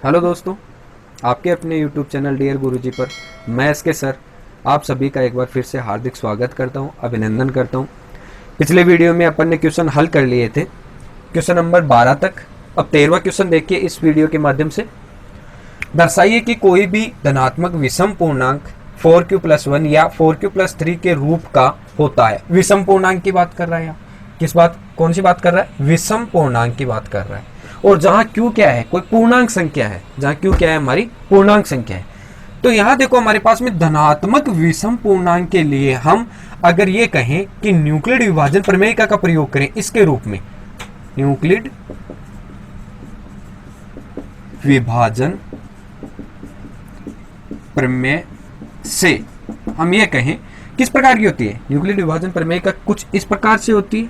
Hello दोस्तों, आपके अपने YouTube चैनल डियर गुरुजी पर मैं एसके सर आप सभी का एक बार फिर से हार्दिक स्वागत करता हूं, अभिनंदन करता हूं। पिछले वीडियो में अपन ने क्वेश्चन हल कर लिए थे, क्वेश्चन नंबर 12 तक। अब 13वां क्वेश्चन देखिए इस वीडियो के माध्यम से। दर्शाइए कि कोई भी धनात्मक विषम पूर्णांक 4q+1 या 4q+3 के रूप का होता है। विषम पूर्णांक की बात कर रहा है, किस बात, कौन सी बात कर रहा है? विषम पूर्णांक की बात कर रहा है। और जहां q क्या है, कोई पूर्णांक संख्या है, जहां q क्या है, हमारी पूर्णांक संख्या है। तो यहां देखो हमारे पास में धनात्मक विषम पूर्णांक के लिए हम अगर ये कहें कि न्यूक्लिड विभाजन प्रमेय का प्रयोग करें इसके रूप में, न्यूक्लिड विभाजन प्रमेय से हम ये कहें, किस प्रकार की होती है न्यूक्लिड विभाजन प्रमेय का? कुछ इस प्रकार से होती है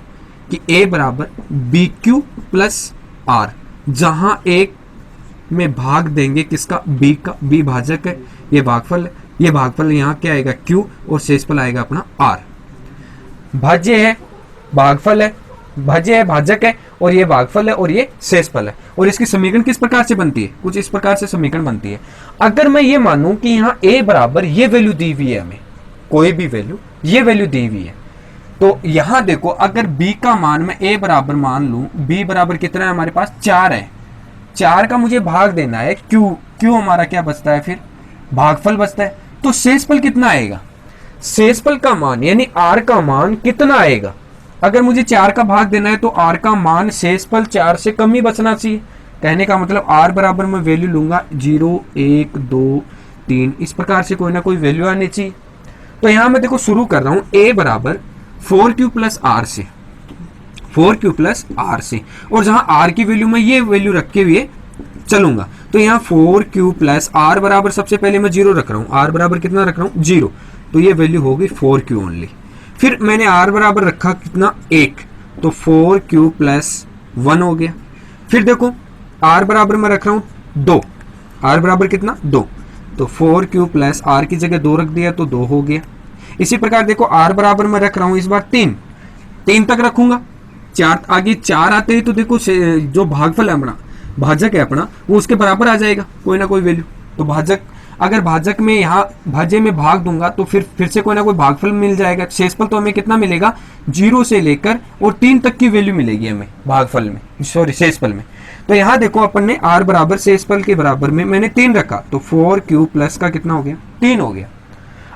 कि a बराबर BQ+R, जहां एक में भाग देंगे किसका, b का, b भाजक है, ये भागफल है, ये भागफल यहाँ क्या आएगा q और शेषफल आएगा अपना r। भाज्य है, भागफल है, भाज्य है, भाजक है, और ये भागफल है और ये शेषफल है। और इसकी समीकरण किस प्रकार से बनती है? कुछ इस प्रकार से समीकरण बनती है। अगर मैं ये मानूं कि यहाँ a बराबर ये वैल्यू दी हुई है, हमें कोई भी वैल्यू, ये वैल्यू दी हुई है, तो यहां देखो अगर b का मान मैं a बराबर मान लूं, b बराबर कितना है हमारे पास 4 है, 4 का मुझे भाग देना है q हमारा क्या बचता है, फिर भागफल बचता है। तो शेषफल कितना आएगा? शेषफल का मान यानी r का मान कितना आएगा? अगर मुझे 4 का भाग देना है तो r का मान शेषफल 4 से कम ही बचना चाहिए। कहने का मतलब r बराबर मैं वैल्यू लूंगा 0, 1, 2, 3, इस प्रकार से कोई ना कोई वैल्यू आनी चाहिए। तो यहां मैं देखो शुरू कर रहा हूं a बराबर 4q+r से, 4q+r से, और जहां r की वैल्यू में ये वैल्यू रखे हुए चलूंगा। तो यहाँ 4q+r बराबर सबसे पहले मैं 0 रख रहा हूँ, r बराबर कितना रख रहा हूँ 0, तो ये वैल्यू होगी 4q ओनली। फिर मैंने r बराबर रखा कितना 1, तो 4q+1 हो गया। फिर देखो r बराबर मैं रख रहा हूँ 2, r बराबर कितना 2, तो 4q+r की जगह 2 रख दिया तो 2 हो गया। इसी प्रकार देखो r बराबर मैं रख रहा हूं इस बार 3 तक रखूंगा, 4 आगे 4 आते ही तो देखो जो भागफल है अपना, भाजक है अपना, वो उसके बराबर आ जाएगा कोई ना कोई वैल्यू। तो भाजक, अगर भाजक में यहाँ भाज्य में भाग दूंगा तो फिर से कोई ना कोई भागफल मिल जाएगा। शेषफल तो हमें कितना मिलेगा, 0 से लेकर और 3 तक की वैल्यू मिलेगी हमें भागफल में, सॉरी शेषफल में। तो यहाँ देखो अपन ने r बराबर शेषफल के बराबर में मैंने 3 रखा, तो 4q+ का कितना हो गया 3 हो गया।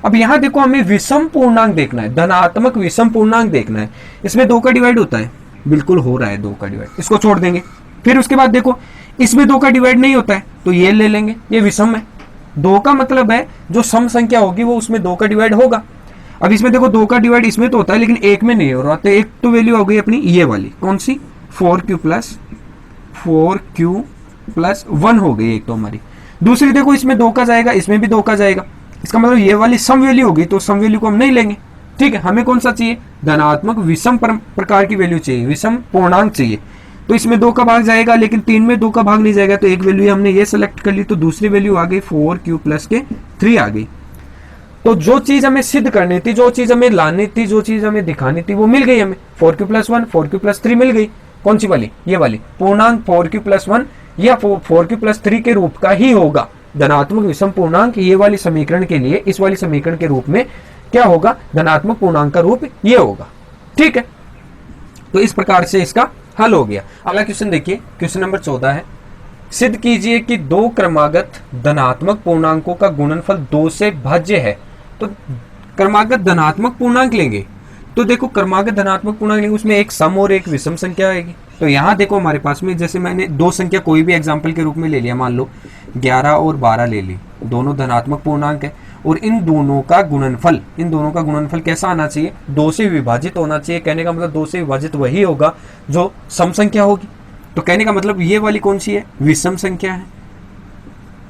अब यहां देखो हमें विषम पूर्णांक देखना है, धनात्मक विषम पूर्णांक देखना है। इसमें 2 का डिवाइड होता है, बिल्कुल हो रहा है 2 का डिवाइड, इसको छोड़ देंगे। फिर उसके बाद देखो इसमें 2 का डिवाइड नहीं होता है तो ये ले लेंगे, ये विषम है। 2 का मतलब है जो सम संख्या होगी वो उसमें 2 का डिवाइड होगा। अब इसमें देखो 2 का डिवाइड इसमें तो होता है लेकिन एक में नहीं हो रहा, तो एक तो वैल्यू हो गई अपनी ये वाली, कौन सी, 4q+1 हो गई एक तो हमारी। दूसरी देखो इसमें 2 का जाएगा, इसमें भी 2 का जाएगा, इसका मतलब ये वाली सम वैल्यू होगी, तो सम वैल्यू को हम नहीं लेंगे। ठीक है, हमें कौन सा चाहिए, धनात्मक विषम प्रकार की वैल्यू चाहिए, विषम पूर्णांक चाहिए। तो इसमें 2 का भाग जाएगा लेकिन 3 में 2 का भाग नहीं जाएगा, तो एक वैल्यू हमने ये सेलेक्ट कर ली, तो दूसरी वैल्यू आ गई 4q+3 आ गई। तो जो चीज हमें सिद्ध करनी थी, जो चीज हमें लानी थी, जो चीज हमें दिखानी थी वो मिल गई हमें, 4q+1 4q+3 मिल गई। कौन सी वाली, ये वाली पूर्णांक 4q+1 या 4q+3 के रूप का ही होगा धनात्मक विषम पूर्णांक। ये वाली समीकरण के लिए इस वाली समीकरण के रूप में क्या होगा, धनात्मक पूर्णांक का रूप ये होगा। ठीक है, तो इस प्रकार से इसका हल हो गया। अगला क्वेश्चन देखिए, क्वेश्चन नंबर 14 है, सिद्ध कीजिए कि 2 क्रमागत धनात्मक पूर्णांकों का गुणनफल 2 से भाज्य है। तो क्रमागत धनात्मक पूर्णांक लेंगे तो देखो क्रमागत धनात्मक पूर्णांक लेंगे, उसमें एक सम और एक विषम संख्या आएगी। तो यहाँ देखो हमारे पास में, जैसे मैंने 2 संख्या कोई भी एग्जाम्पल के रूप में ले लिया, मान लो 11 और 12 ले ली, दोनों धनात्मक पूर्णांक है, और इन दोनों का गुणनफल कैसा आना चाहिए, 2 से विभाजित होना चाहिए। कहने का मतलब 2 से विभाजित वही होगा जो सम संख्या होगी। तो कहने का मतलब ये वाली कौन सी है, विषम संख्या है,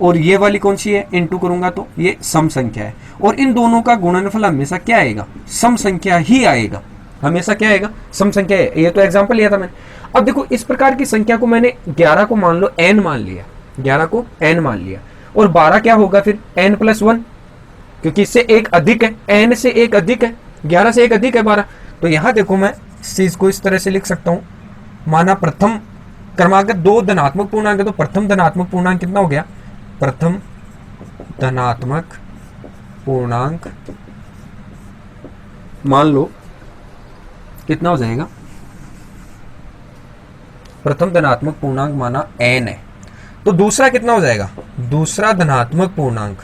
और ये वाली कौन सी है, इनटू करूंगा तो ये सम संख्या है। और इन दोनों का गुणनफल हमेशा क्या आएगा, सम संख्या ही आएगा, हमेशा क्या आएगा, सम संख्या है। ये तो एग्जांपल लिया था मैंने। अब देखो इस प्रकार की संख्या को मैंने 11 को मान लो n मान लिया, 11 को n मान लिया, और 12 क्या होगा फिर n+1, क्योंकि इससे एक अधिक है, n से एक अधिक है, 11 से एक अधिक है 12। तो यहां देखो मैं इस चीज को इस तरह से लिख सकता हूं, माना प्रथम क्रमागत दो धनात्मक पूर्णांक है तो प्रथम धनात्मक पूर्णांक कितना हो गया, प्रथम धनात्मक पूर्णांक मान लो कितना हो जाएगा, प्रथम धनात्मक पूर्णांक माना n है, तो दूसरा कितना हो जाएगा, दूसरा धनात्मक पूर्णांक,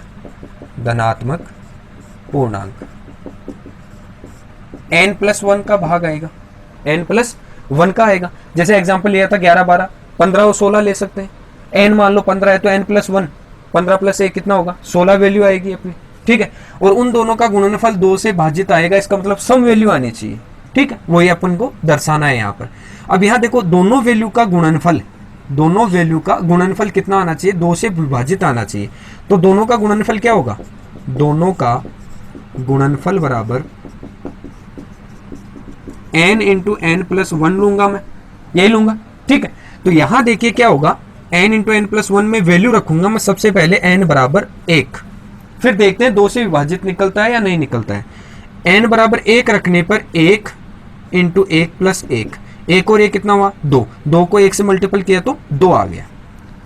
धनात्मक पूर्णांक n+1 का भाग आएगा, n+1 का आएगा। जैसे एग्जांपल लिया था 11, 12, 15 और 16 ले सकते हैं। n मान लो 15 है तो n+1, 15 + 1 कितना होगा, 16 वैल्यू आएगी अपनी, ठीक है। और उन दोनों का गुणनफल 2 से भाजित आएगा, इसका मतलब सम वैल्यू आनी चाहिए, ठीक है, वही अपन को दर्शाना है यहाँ पर। अब यहाँ देखो दोनों वैल्यू का गुणनफल, दोनों वैल्यू का गुणनफल कितना आना चाहिए, 2 से विभाजित आना चाहिए। तो दोनों का गुणनफल क्या होगा, दोनों का गुणनफल बराबर n × n+1 लूंगा मैं, यही लूंगा, ठीक है। तो यहां देखिए क्या होगा, n × n+1 में वैल्यू रखूंगा मैं सबसे पहले n बराबर 1, फिर देखते हैं 2 से विभाजित निकलता है या नहीं निकलता है। n बराबर 1 रखने पर 1 × 1+1, 1 और 1 कितना हुआ, 2, 2 को 1 से मल्टीपल किया तो 2 आ गया,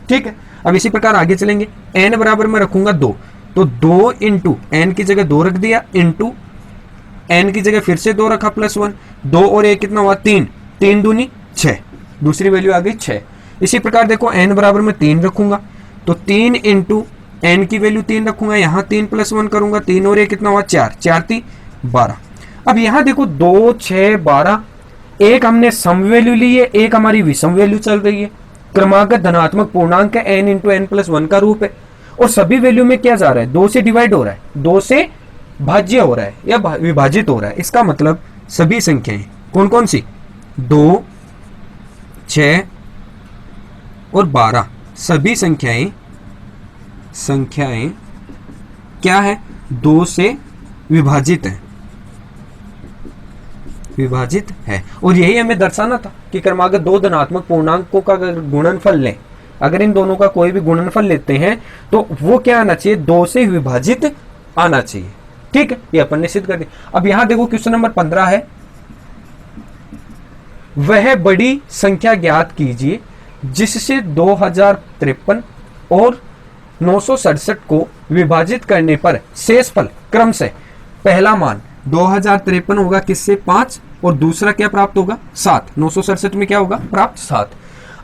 ठीक है। अब इसी प्रकार आगे चलेंगे, n बराबर मैं रखूंगा 2, तो 2 × n की जगह 2 रख दिया, इंटू n की जगह फिर से 2 रखा +1, 2 और 1 कितना हुआ, 3, 3 दूनी 6, दूसरी वैल्यू आ गई 6। इसी प्रकार देखो n बराबर में 3 रखूंगा, तो 3 × n की वैल्यू 3 रखूंगा, यहाँ 3 + 1 करूंगा, 3 और 1 कितना हुआ, 4, 4 3 12। अब यहाँ देखो 2, 6, 12, एक हमने सम वैल्यू ली है, एक हमारी विषम वैल्यू चल रही है। क्रमागत धनात्मक पूर्णांक है, n × n+1 का रूप है, और सभी वैल्यू में क्या जा रहा है, 2 से डिवाइड हो रहा है, 2 से भाज्य हो रहा है या विभाजित हो रहा है। इसका मतलब सभी संख्याएं कौन कौन सी, 2, 6 और 12, सभी संख्याएं क्या है, 2 से विभाजित है, विभाजित है। और यही हमें दर्शाना था कि क्रमागत दो धनात्मक पूर्णांकों का अगर गुणनफल लें, अगर इन दोनों का कोई भी गुणनफल लेते हैं तो वो क्या आना चाहिए, 2 से विभाजित आना चाहिए, ठीक है, ये अपन ने सिद्ध कर दिया। अब यहां देखो क्वेश्चन नंबर 15 है, वह बड़ी संख्या ज्ञात कीजिए जिससे 2053 और 967 को विभाजित करने पर शेषफल क्रम से पहला मान 2053 होगा किससे, 5, और दूसरा क्या प्राप्त होगा, 7, 967 में क्या होगा प्राप्त, 7।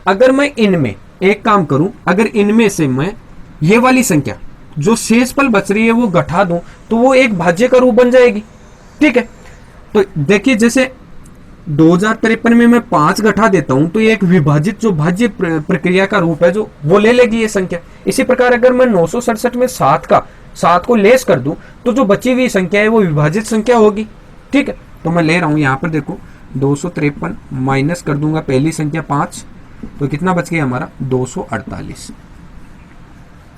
अगर मैं इनमें एक काम करूं, अगर इनमें से मैं ये वाली संख्या जो शेषफल बच रही है वो घटा दूं तो वो एक भाज्य का रूप बन जाएगी, ठीक है। तो देखिए जैसे 2053 में मैं 5 घटा देता हूं तो ये एक विभाजित जो भाज्य प्रक्रिया का रूप है जो वो ले लेगी ये संख्या। इसी प्रकार अगर मैं 967 में 7 को लेस कर दूं तो जो बची हुई संख्या है वो विभाजित संख्या होगी, ठीक है। तो मैं ले रहा हूं यहाँ पर देखो 253 माइनस कर दूंगा पहली संख्या 5, तो कितना बच गया हमारा 248,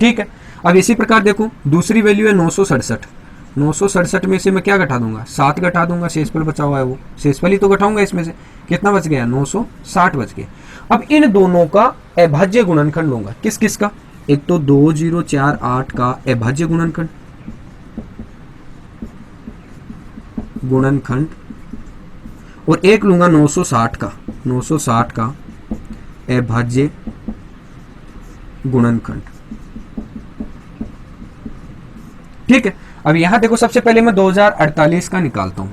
ठीक है। अब इसी प्रकार देखो दूसरी वैल्यू है 967 में से मैं क्या घटा दूंगा, 7 घटा दूंगा, शेषफल बचा हुआ है वो शेषफल ही तो घटाऊंगा, इसमें से कितना बच गया, 960 बच गया। अब इन दोनों का अभाज्य गुणनखंड लूंगा, किस किस का, एक तो 2048 का अभाज्य गुणनखंड और एक लूंगा 960 का अभाज्य गुणनखंड, ठीक है। अब यहां देखो सबसे पहले मैं 2048 का निकालता हूं,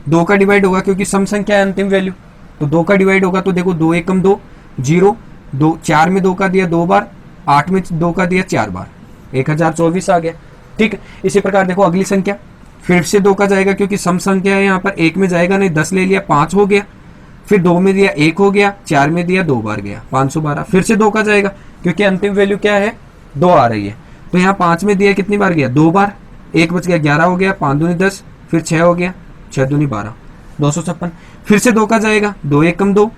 2 का डिवाइड होगा क्योंकि सम संख्या है अंतिम वैल्यू, तो 2 का डिवाइड होगा तो देखो 2 एकम 2, 0, 2, 4 में 2 का दिया 2 बार, 8 में 2 का दिया 4 बार, 1024 आ गया, ठीक है। इसी प्रकार देखो अगली संख्या फिर से 2 का जाएगा क्योंकि सम संख्या है, यहाँ पर 1 में जाएगा नहीं, 10 ले लिया, 5 हो गया, फिर 2 में दिया 1 हो गया, 4 में दिया 2 बार गया, 512, फिर से 2 का जाएगा क्योंकि अंतिम वैल्यू क्या है 2 आ रही है, तो यहाँ 5 में दिया कितनी बार गया 2 बार, 1 बच गया 11 हो गया, 5 दूनी 10, फिर 6 हो गया, 6 दूनी 12, 256, फिर से 2 का जाएगा, 2 एकम 2,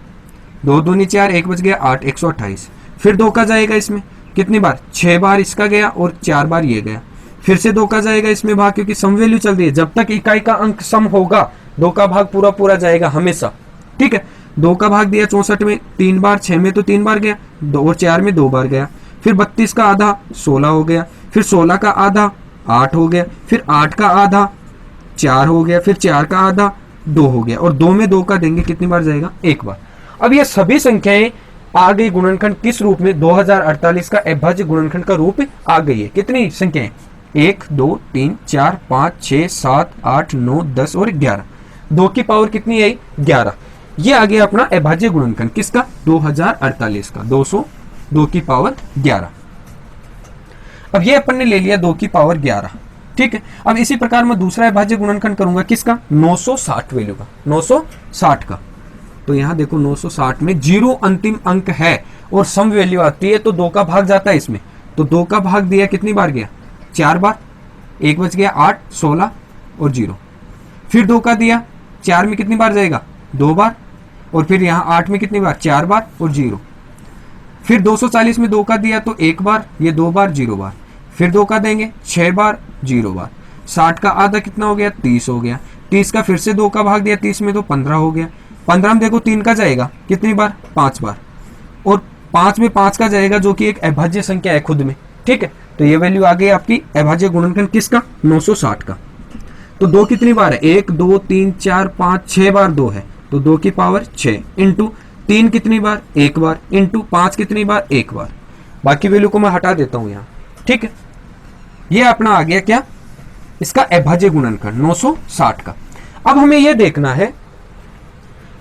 2 दूनी 4, 1 बच गया 8, 128, फिर 2 का जाएगा इसमें कितनी बार, 6 बार इसका गया और 4 बार ये गया, फिर से 2 का जाएगा इसमें भाग क्योंकि सम वैल्यू चल रही है, जब तक इकाई का अंक सम होगा 2 का भाग पूरा जाएगा हमेशा, ठीक है। 2 का भाग दिया 64 में 3 बार, 6 में तो 3 बार गया, 2 और 4 में 2 बार गया, फिर 32 का आधा 16 हो गया, फिर 16 का आधा 8 हो गया, फिर 8 का आधा 4 हो गया, फिर 4 का आधा 2 हो गया, और 2 में 2 का देंगे कितनी बार जाएगा 1 बार। अब ये सभी संख्याएं आ गई गुणनखंड किस रूप में, 2048 का अभाज्य गुणनखंड का रूप आ गई है। कितनी संख्याएं, 1 2 3 4 5 6 7 8 9 10 और 11, 2 की पावर कितनी आई, 11। ये आ गया अपना अभाज्य गुणनखंड किसका, 2048 का, 202 की पावर 11। अब ये अपन ने ले लिया 2 की पावर 11, ठीक है। अब इसी प्रकार मैं दूसरा अभाज्य गुणनखंड करूंगा किसका, 960 वैल्यू का, 960 का। तो यहां देखो 960 में 0 अंतिम अंक है और सम वैल्यू आती है तो 2 का भाग जाता है इसमें, तो 2 का भाग दिया कितनी बार गया, 4 बार, 1 बच गया 8 16 और 0, फिर 2 का दिया 4 में कितनी बार जाएगा, 2 बार, और फिर यहाँ 8 में कितनी बार, 4 बार और 0, फिर 240 में 2 का दिया तो 1 बार, ये 2 बार 0 बार, फिर 2 का देंगे 6 बार 0 बार, 60 का आधा कितना हो गया, 30 हो गया, 30 का फिर से 2 का भाग दिया 30 में तो 15 हो गया, 15 में देखो 3 का जाएगा कितनी बार, 5 बार, और 5 में 5 का जाएगा जो कि एक अभाज्य संख्या है खुद में, ठीक है। तो ये वैल्यू आ गई आपकी अभाज्य गुणनखंड किसका, 960 का। तो 2 कितनी बार है, 1 2 3 4 5 6 बार 2 है, तो 2 की पावर 6 इंटू 3 कितनी बार, 1 बार, इंटू 5 कितनी बार, 1 बार। बाकी वैल्यू को मैं हटा देता हूं यहां, ठीक है। ये अपना आ गया क्या, इसका अभाज्य गुणनखंड 960 का। अब हमें यह देखना है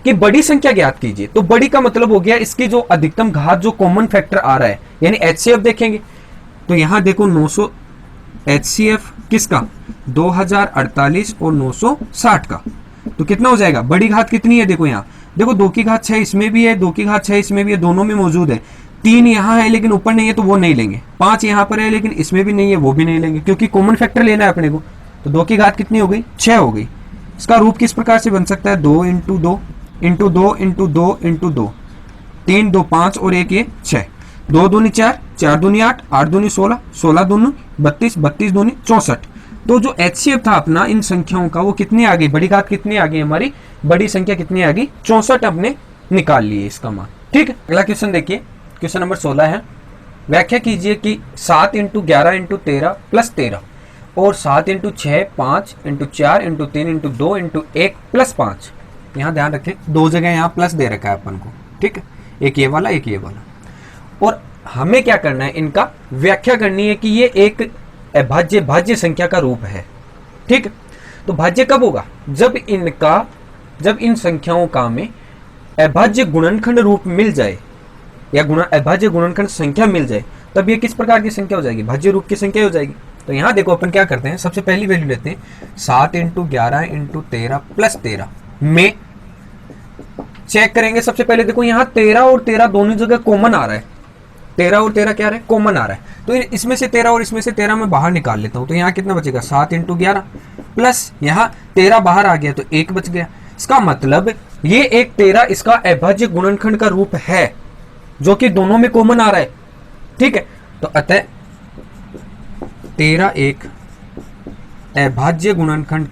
कि बड़ी संख्या ज्ञात कीजिए। तो बड़ी का मतलब हो गया इसकी जो अधिकतम घात, जो कॉमन फैक्टर आ रहा है, यानी एचसीएफ देखेंगे। तो यहां देखो 900 एचसीएफ किसका, 2048 और 960 का, तो कितना हो जाएगा, बड़ी घात कितनी है, देखो यहाँ देखो 2 की घात 6 इसमें भी है, 2 की घात 6 इसमें भी है, दोनों में मौजूद है। 3 यहाँ है लेकिन ऊपर नहीं है तो वो नहीं लेंगे, 5 यहाँ पर है लेकिन इसमें भी नहीं है, वो भी नहीं लेंगे, क्योंकि कॉमन फैक्टर लेना है अपने को। तो 2 की घात कितनी हो गई, 6 हो गई। इसका रूप किस प्रकार से बन सकता है, 2 इंटू 2 इंटू 2 इंटू 2 इंटू 2, 3 2 5 और 1 ये 6, 2 दूनी 4, 4 दूनी 8, 8 दूनी 16, 16 दूनी 32, 32 दूनी 64। तो जो एचसीएफ था अपना इन संख्याओं का वो कितनी आ गई, बड़ी घात कितनी आ गई हमारी, बड़ी संख्या कितनी आ गई, 64 अपने निकाल लिए इसका मान, ठीक है। अगला क्वेश्चन देखिए, क्वेश्चन नंबर 16 है, व्याख्या कीजिए कि 7 इंटू 11 इंटू 13 प्लस 13 और 7 into 6 5 into 4 into 3 into 2 into 1 plus 5। यहाँ ध्यान रखें 2 जगह यहाँ प्लस दे रखा है अपन को, ठीक है, एक ये वाला एक ये वाला। और हमें क्या करना है, इनका व्याख्या करनी है कि ये एक अभाज्य भाज्य संख्या का रूप है, ठीक है। तो भाज्य कब होगा, जब इन संख्याओं का में अभाज्य गुणनखंड रूप मिल जाए या अभाज्य गुणनखंड संख्या मिल जाए, तब ये किस प्रकार की संख्या हो जाएगी, भाज्य रूप की संख्या हो जाएगी। तो यहां देखो अपन क्या करते हैं, सबसे पहली वैल्यू लेते हैं 7 इंटू 11 इंटू 13 प्लस 13 में चेक करेंगे। सबसे पहले देखो यहाँ 13 और 13 दोनों जगह कॉमन आ रहा है, 13 और 13 क्या आ रहा है, कॉमन आ रहा है। तो इसमें से 13 और इसमें से 13 मैं बाहर निकाल लेता हूं, तो यहाँ कितना बचेगा, 7 इंटू 11 प्लस यहाँ 13 बाहर आ गया तो 1 बच गया। इसका मतलब ये एक 13 इसका अभाज्य गुणनखंड का रूप है जो कि दोनों में कॉमन आ रहा है, ठीक है। तो अतः 13 एक अभाज्य गुणनखंड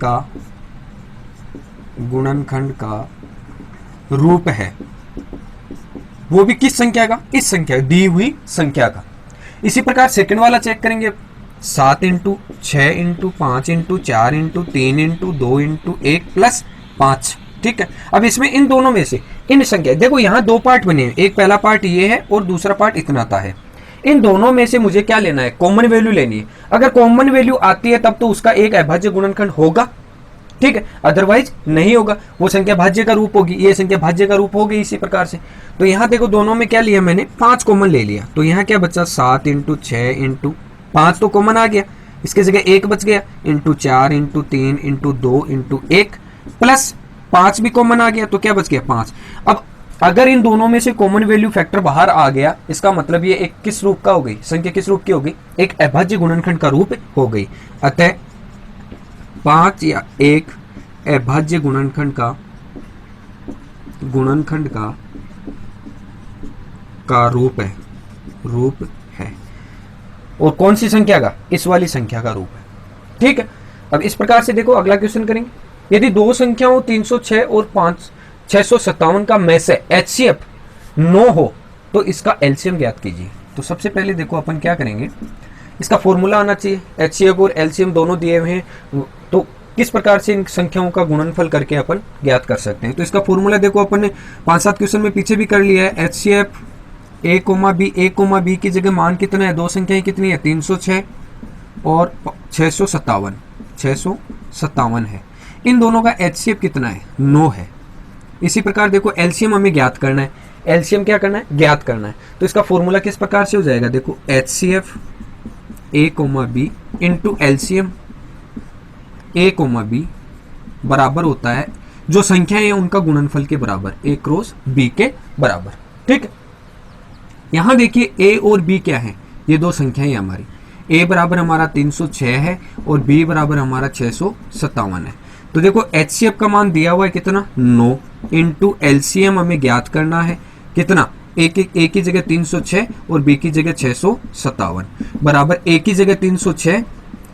का रूप है, वो भी किस संख्या का, इस संख्या दी हुई संख्या का। इसी प्रकार सेकंड वाला चेक करेंगे, 7 into 6 into 5 into 4 into 3 into 2 into 1 plus 5, ठीक है। अब इसमें इन दोनों में से इन संख्या, देखो यहाँ 2 पार्ट बने हैं, एक पहला पार्ट ये है और दूसरा पार्ट इतना था है। इन दोनों में से मुझे क्या लेना है, कॉमन वैल्यू लेनी है। अगर कॉमन वैल्यू आती है तब तो उसका एक अभाज्य गुणनखंड होगा, ठीक है, अदरवाइज नहीं होगा, वो संख्या भाज्य का रूप होगी, ये संख्या भाज्य का रूप होगी इसी प्रकार से। तो यहाँ देखो दोनों में क्या लिया मैंने, 5 कॉमन ले लिया, तो यहाँ क्या बचा, 7 इंटू 6 इंटू 5 तो कॉमन आ गया, इसके जगह 1 बच गया, into 4 into 3 into 2 into 1 plus 5 भी कॉमन आ गया, तो क्या बच गया 5। अब अगर इन दोनों में से कॉमन वैल्यू फैक्टर बाहर आ गया, इसका मतलब ये एक किस रूप का हो गई, संख्या किस रूप की हो गई, एक अभाज्य गुणनखंड का रूप हो गई। अतः 5 या 1 अभाज्य गुणनखंड का रूप है। और कौन सी संख्या का, इस वाली संख्या का रूप है, ठीक है। अब इस प्रकार से देखो अगला क्वेश्चन करेंगे, यदि दो संख्याओं 306 और 657 का में से एचसीएफ 9 हो तो इसका एलसीएम ज्ञात कीजिए। तो सबसे पहले देखो अपन क्या करेंगे, इसका फॉर्मूला आना चाहिए, एचसीएफ और एलसीएम दोनों दिए हुए हैं, तो किस प्रकार से इन संख्याओं का गुणनफल करके अपन ज्ञात कर सकते हैं। तो इसका फॉर्मूला देखो अपन ने 5-7 क्वेश्चन में पीछे भी कर लिया है। HCF a, b की जगह मान कितना है, दो संख्याएं कितनी है, 306 और 657 है। इन दोनों का HCF कितना है, 9 है। इसी प्रकार देखो LCM हमें ज्ञात करना है। LCM क्या करना है, ज्ञात करना है। तो इसका फॉर्मूला किस प्रकार से हो जाएगा, देखो HCF a, b into LCM a, b बराबर होता है जो संख्याएं हैं उनका गुणनफल के बराबर, a क्रॉस b के बराबर। ठीक है, यहां देखिए a और b क्या है, ये दो संख्याएं हमारी। a बराबर हमारा 306 है और b बराबर हमारा 657 है। तो देखो HCF का मान दिया हुआ है कितना, 9 इंटू LCM हमें ज्ञात करना है कितना, a की जगह 306 और b की जगह 657 बराबर a की जगह 306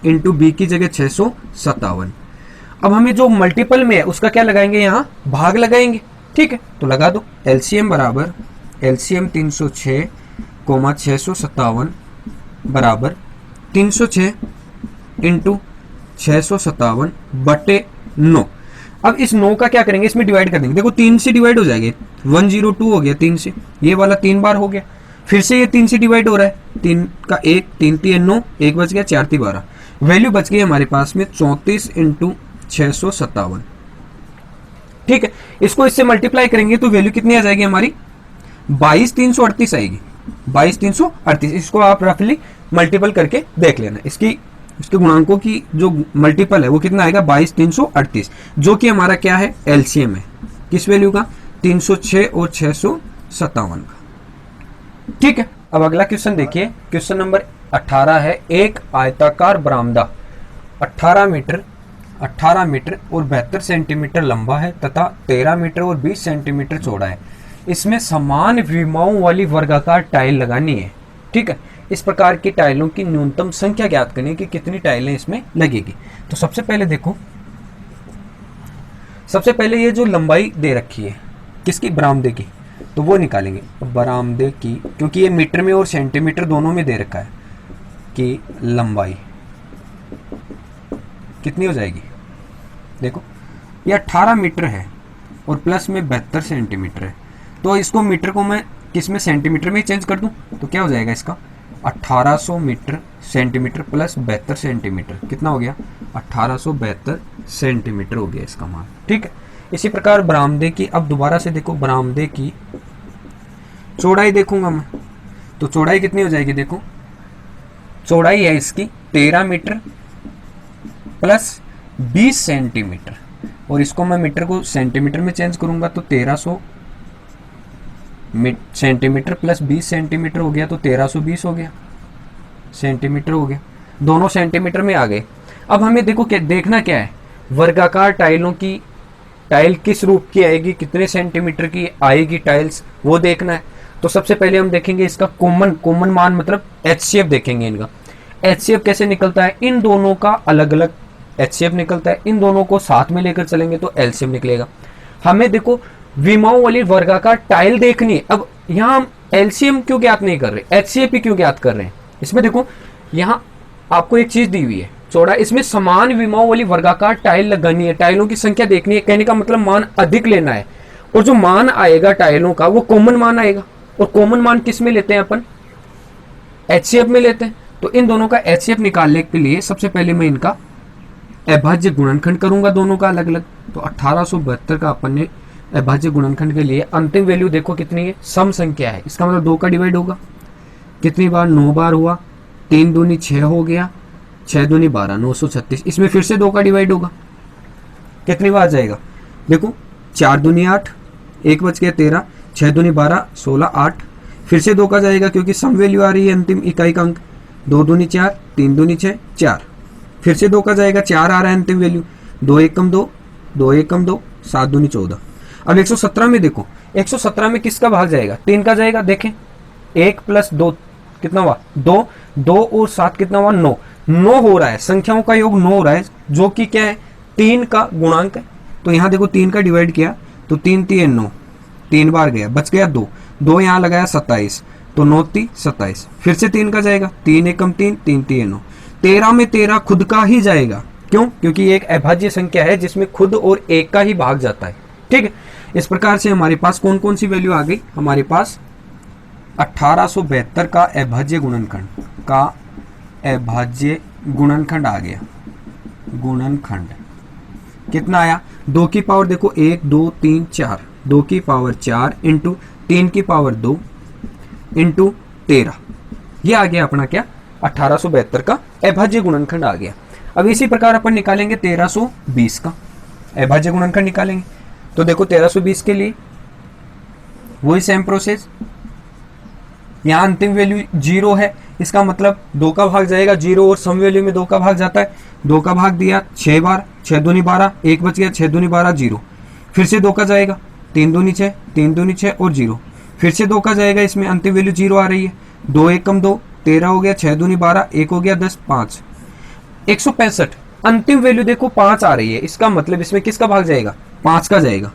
इंटू b की जगह 657। अब हमें जो मल्टीपल में है उसका क्या लगाएंगे, यहाँ भाग लगाएंगे। ठीक है, तो लगा दो LCM बराबर LCM 306, 657 बराबर 306 इंटू 657 बटे 9। अब इस 9 का क्या करेंगे, इसमें डिवाइड कर देंगे। देखो 3 से डिवाइड हो जाएंगे, 102 हो गया 3 से, ये वाला 3 बार हो गया, फिर से ये 3 से डिवाइड हो रहा है, 3 का 1, 3 3 9, 1 बच गया, 4 3 12, वैल्यू बच गई हमारे पास में 34 इंटू 657। ठीक है, इसको इससे मल्टीप्लाई करेंगे तो वैल्यू कितनी आ जाएगी हमारी, 22338 आएगी, 22338। इसको आप रफली मल्टीपल करके देख लेना, इसके गुणांकों की जो मल्टीपल है वो कितना आएगा, 22338, जो कि हमारा क्या है, LCM है, किस वैल्यू का, 306 और 657 का। ठीक है, अब अगला क्वेश्चन देखिए, क्वेश्चन नंबर 18 है। एक आयताकार बरामदा 18 मीटर और 72 सेंटीमीटर लंबा है तथा 13 मीटर और 20 सेंटीमीटर चौड़ा है। इसमें समान विमाओं वाली वर्गाकार टाइल लगानी है। ठीक है, इस प्रकार की टाइलों की न्यूनतम संख्या ज्ञात करनी है कि कितनी टाइलें इसमें लगेगी। तो सबसे पहले देखो, सबसे पहले ये जो लंबाई दे रखी है किसकी, बरामदे की, तो वो निकालेंगे। बरामदे की, क्योंकि ये मीटर में और सेंटीमीटर दोनों में दे रखा है कि लंबाई कितनी हो जाएगी। देखो ये 18 मीटर है और प्लस में 72 सेंटीमीटर है, तो इसको मीटर को मैं किस में, सेंटीमीटर में चेंज कर दूं तो क्या हो जाएगा इसका, 1800 मीटर सेंटीमीटर प्लस 72 सेंटीमीटर, कितना हो गया, 1872 सेंटीमीटर हो गया इसका मान। ठीक है, इसी प्रकार बरामदे की, अब दोबारा से देखो, बरामदे की चौड़ाई देखूंगा मैं, तो चौड़ाई कितनी हो जाएगी, देखो चौड़ाई है इसकी 13 मीटर प्लस 20 सेंटीमीटर, और इसको मैं मीटर को सेंटीमीटर में चेंज करूंगा तो 1300 सेंटीमीटर प्लस 20 सेंटीमीटर हो गया, तो 1320 हो गया सेंटीमीटर हो गया, दोनों सेंटीमीटर में आ गए। अब हमें देखो क्या देखना, क्या है, वर्गाकार टाइलों की, टाइल किस रूप की आएगी, कितने सेंटीमीटर की आएगी टाइल्स, वो देखना है। तो सबसे पहले हम देखेंगे इसका कॉमन मान, मतलब HCF देखेंगे इनका। HCF कैसे निकलता है, इन दोनों का अलग अलग HCF निकलता है, इन दोनों को साथ में लेकर चलेंगे तो LCM निकलेगा। हमें देखो विमाओं वाली वर्गाकार टाइल देखनी है। अब यहाँ हम LCM क्यों ज्ञात नहीं कर रहे, HCF ही क्यों ज्ञात कर रहे हैं। इसमें देखो यहाँ आपको एक चीज दी हुई है, चौड़ा, इसमें समान विमाओं वाली वर्गाकार टाइल लगानी है, टाइलों की संख्या देखनी है, कहने का मतलब मान अधिक लेना है, और जो मान आएगा टाइलों का वो कॉमन मान आएगा, और कॉमन मान किस में लेते हैं अपन, HCF में लेते हैं। तो इन दोनों का HCF निकालने के लिए सबसे पहले मैं इनका अभाज्य गुणनखंड करूंगा, दोनों का अलग अलग। तो 1872 का अपन ने अभाज्य गुणनखंड के लिए अंतिम वैल्यू देखो कितनी है, सम संख्या है, इसका मतलब 2 का डिवाइड होगा, कितनी बार, 9 बार हुआ, 3 दूनी 6 हो गया, 6 दूनी 12, 936। इसमें फिर से 2 का डिवाइड होगा, कितनी बार जाएगा, देखो 4 दूनी 8, 1 बच गया 13, 6 दूनी 12, 16, 8, फिर से 2 का जाएगा क्योंकि सम वैल्यू आ रही है अंतिम इकाई का अंक, 2 दूनी 4, 3 दूनी 6, 4, फिर से 2 का जाएगा, 4 आ रहा है अंतिम वैल्यू, 2 1 कम 2, 2 1 कम 2, 7 दूनी 14। अब 117 में देखो, 117 में किसका भाग जाएगा, 3 का जाएगा, देखें 1 प्लस 2 कितना हुआ, 2, 2 और 7 कितना हुआ, 9, 9 हो रहा है, संख्याओं का योग 9 हो रहा है, जो कि क्या है, 3 का गुणांक है। तो यहाँ देखो 3 का डिवाइड किया तो 3 3 9, 3 बार गया, बच गया 2, 2 यहाँ लगाया 27, तो 9 3 27, फिर से 3 का जाएगा, 3 1 कम 3, 3 3 9, 13 में 13 खुद का ही जाएगा, क्यों? क्योंकि ये एक अभाज्य संख्या है जिसमें खुद और एक का ही भाग जाता है। ठीक है, इस प्रकार से हमारे पास कौन कौन सी वैल्यू आ गई? हमारे पास 1872 का अभाज्य गुणनखंड आ गया। गुणनखंड कितना आया? 2 की पावर देखो 1 2 3 4, 2 की पावर 4 इंटू 3 की पावर 2 इंटू 13, ये आ गया अपना क्या? 1872 का अभाज्य गुणनखंड आ गया। अब इसी प्रकार अपन निकालेंगे 1320 का अभाज्य गुणनखंड निकालेंगे। तो देखो 1320 के लिए वही सेम प्रोसेस, यहाँ अंतिम वैल्यू 0 है, इसका मतलब 2 का भाग जाएगा 0 और सम वैल्यू में 2 का भाग जाता है। 2 का भाग दिया 6 बार, 6 दूनी 12, 1 बच गया, 6 दूनी 12 0, फिर से 2 का जाएगा, 3 दूनी 6, 3 दूनी 6 और 0, फिर से 2 का जाएगा, इसमें अंतिम वैल्यू 0 आ रही है। 2 1 कम 2 13 हो गया, 6 दूनी 12, 1 हो गया 10, 5 165, अंतिम वैल्यू देखो 5 आ रही है, इसका मतलब इसमें किसका भाग जाएगा? 5 का जाएगा।